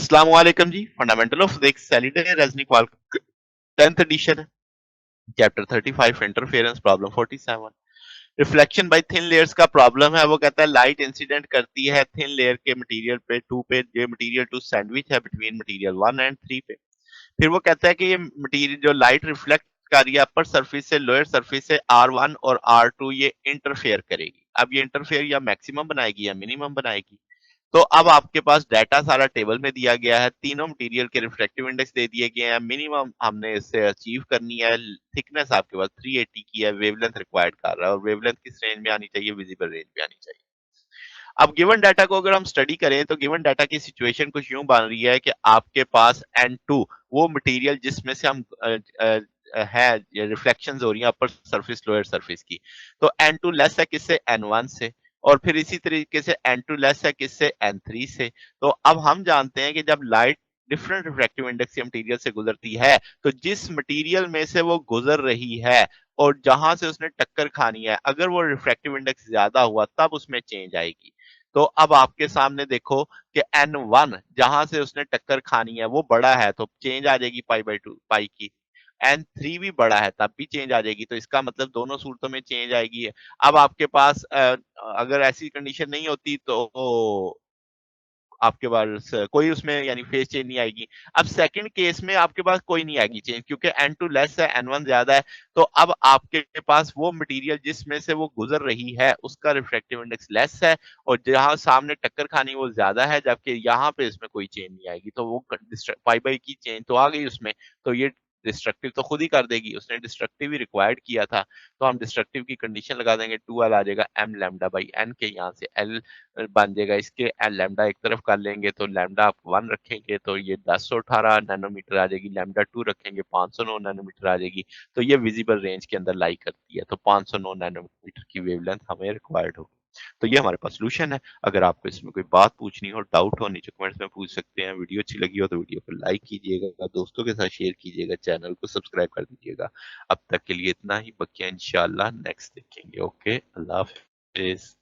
अस्सलाम वालेकुम जी। Fundamental of physics Halliday Resnick Walker 10th edition है। Chapter 35 interference problem 47 reflection by thin layers का प्रॉब्लम है। वो कहता है लाइट इंसिडेंट करती है थिन लेयर के मटेरियल पे 2 पे, ये मटेरियल 2 सैंडविच है बिटवीन मटेरियल 1 एंड 3 पे। फिर वो कहता है कि ये मटेरियल जो लाइट रिफ्लेक्ट कर रही है अपर सरफेस से लोअर सरफेस से R1 और R2 ये इंटरफेयर करेगी। अब ये इंटरफेयर या मैक्सिमम बनाएगी या मिनिमम बनाएगी। तो अब आपके पास डाटा सारा टेबल में दिया गया है, तीनों मटेरियल के रिफ्रैक्टिव इंडेक्स दे दिए गए हैं, मिनिमम हमने इससे अचीव करनी है, थिकनेस आपके पास 380 की है, वेवलेंथ रिक्वायर्ड कर रहा है और वेवलेंथ किस रेंज में आनी चाहिए, विजिबल रेंज में आनी चाहिए। अब गिवन डाटा को अगर हम स्टडी करें तो गिवन डाटा की सिचुएशन कुछ यूं बन रही है कि आपके पास N2 वो मटेरियल जिसमें से हम है रिफ्लेक्शंस हो रही हैं अपर सरफेस लोअर सरफेस की, तो N2 लेस है किससे, N1 से, और फिर इसी तरीके से N2 लेस है किससे, N3 से। तो अब हम जानते हैं कि जब लाइट डिफरेंट रिफ्रैक्टिव इंडेक्स के मटेरियल से गुजरती है तो जिस मटेरियल में से वो गुजर रही है और जहां से उसने टक्कर खानी है, अगर वो रिफ्रैक्टिव इंडेक्स ज्यादा हुआ तब उसमें चेंज आएगी। तो अब आपके सामने देखो कि N1 जहां से उसने टक्कर खानी है वो बड़ा है तो चेंज आ जाएगी पाई बाई 2 पाई की। N3 भी बड़ा है तब भी चेंज आ जाएगी, तो इसका मतलब दोनों सूरतों में चेंज आएगी। अब आपके पास अगर ऐसी कंडीशन नहीं होती तो आपके पास कोई उसमें यानी फेज चेंज नहीं आएगी। अब सेकंड केस में आपके पास कोई नहीं आएगी चेंज क्योंकि N2 लेस है, N1 ज्यादा है। तो अब आपके पास वो मटेरियल जिसमें से वो गुजर रही है उसका रिफ्रैक्टिव इंडेक्स लेस है और जहां सामने टक्कर खानी वो ज्यादा है, जबकि यहाँ पे इसमें कोई चेंज नहीं आएगी। तो वो पाई बाई की चेंज तो आ गई उसमें, तो ये डिस्ट्रक्टिव तो खुद ही कर देगी, उसने डिस्ट्रक्टिव ही रिक्वायर्ड किया था। तो हम डिस्ट्रक्टिव की कंडीशन लगा देंगे, 2L आ जाएगा M लैम्डा बाई N के, यहाँ से L बन जाएगा, इसके लैम्डा एक तरफ कर लेंगे तो लैम्डा आप 1 रखेंगे तो ये 1018 नैनोमीटर आ जाएगी, लैम्डा 2 रखेंगे 509 नैनोमीटर आ जाएगी। तो ये विजिबल रेंज के अंदर लाई करती है, तो 509 नैनोमीटर की वेवलेंथ हमें रिक्वायर्ड होगी। तो ये हमारे पास सोल्यूशन है। अगर आपको इसमें कोई बात पूछनी हो, डाउट हो, नीचे कमेंट्स में पूछ सकते हैं। वीडियो अच्छी लगी हो तो वीडियो को लाइक कीजिएगा, दोस्तों के साथ शेयर कीजिएगा, चैनल को सब्सक्राइब कर दीजिएगा। अब तक के लिए इतना ही, बाकी इंशाल्लाह नेक्स्ट देखेंगे। ओके, अल्लाह हाफिज।